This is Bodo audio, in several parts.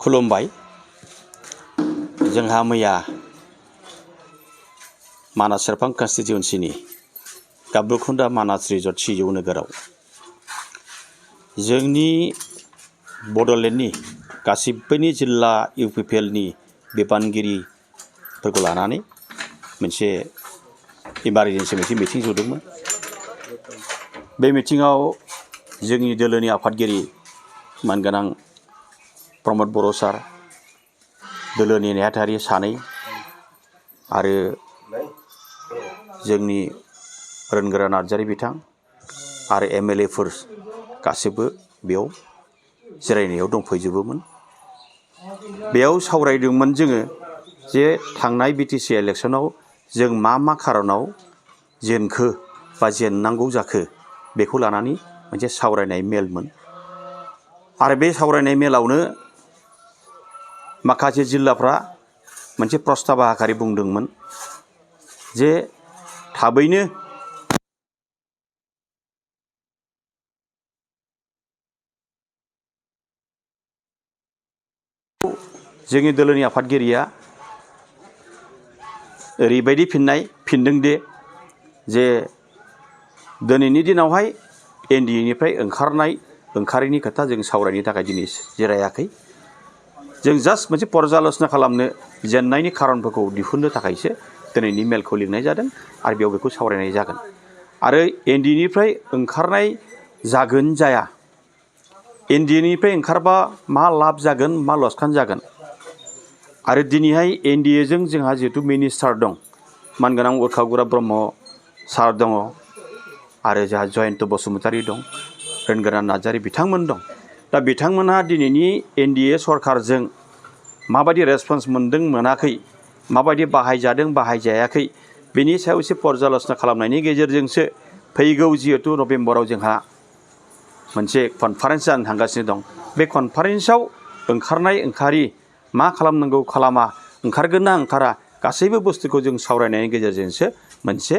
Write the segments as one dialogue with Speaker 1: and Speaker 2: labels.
Speaker 1: खुलुमबाय। जोंहा मैया मानास सेरफां कन्स्टिटिउन्सिनि गाब्रुखुन्दा मानास रिजर्ट सिजौ नोगोराव जोंनि बड'लेण्डनि गासिबोनि जिल्ला इउपिपिएलनि बिबानगिरिफोरखौ लानानै मोनसे इमारजेन्सि मोनसे मिटिं जदोंमोन। बे मिटिङाव जोंनि दोलोनि आफादगिरि मानगोनां प्रमद बर' सार, दोलोनि नेहाथारि सानै आरो जोंनि रोनगोरा नार्जारी बिथां आरो एमएलएफोर गासिबो बेयाव जिरायनायाव दंफैजोबोमोन। बेयाव सावरायदोंमोन जोङो जे थांनाय बिटिसि इलेक्सनाव जों मा खारनाव जेनखो बा जेननांगौ जाखो बेखौ लानानै मोनसे सावरायनाय मेलमोन। आरो बे सावरायनाय मेलावनो माखासे जिल्लाफ्रा मोनसे प्रस्ताब आखारै बुंदोंमोन जे थाबैनो जोंनि दोलोनि आफादगिरिया ओरैबायदि फिनदों दे जे दिनैनि दिनावहाय एनडिएनिफ्राय ओंखारैनि खोथा जों सावरायनो थाखाय दिनै जिरायाखै। जों जास्ट मोनसे पर्यालोचना खालामनो जेननायनि खारनफोरखौ दिहुननो थाखायसो दिनैनि मेलखौ लिंनाय जादों आरो बेयाव बेखौ सावरायनाय जागोन। आरो एनडिएनिफ्राय ओंखारनाय जागोन जाया, एनडिएनिफ्राय ओंखारबा मा लाब जागोन मा लसकान जागोन, आरो दिनैहाय एनडिएजों जोंहा जिहेतु मिनिस्टार दं, मानगोनां उरखाव ब्रह्म सार दङ आरो जोंहा जयन्त बसुमतारी दं, रोनगोरा नार्जारी बिथांमोन दं। दा बिथांमोनहा दिनैनि एनडिए सरकारजों माबायदि रेसपन्स मोनदों मोनाखै, माबायदि बाहायजादों बाहायजायाखै, बेनि सायाव एसे पर्यालोचना खालामनायनि गेजेरजोंसो फैगौ जिहेतु नभेम्बराव जोंहा मोनसे कनफारेन्स जानो थांगासिनो दं। बे कनफारेन्सआव ओंखारि मा खालामनांगौ खालामा, ओंखारगोन ना ओंखारा, गासैबो बुस्थुखौ जों सावरायनायनि गेजेरजोंसो मोनसे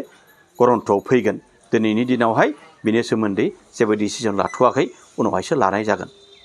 Speaker 1: गरन्थ'आव फैगोन। दिनैनि दिनावहाय बेनि सोमोन्दै जेबो डिसिजन लाथ'वाखै, उनावहायसो लानाय जागोन।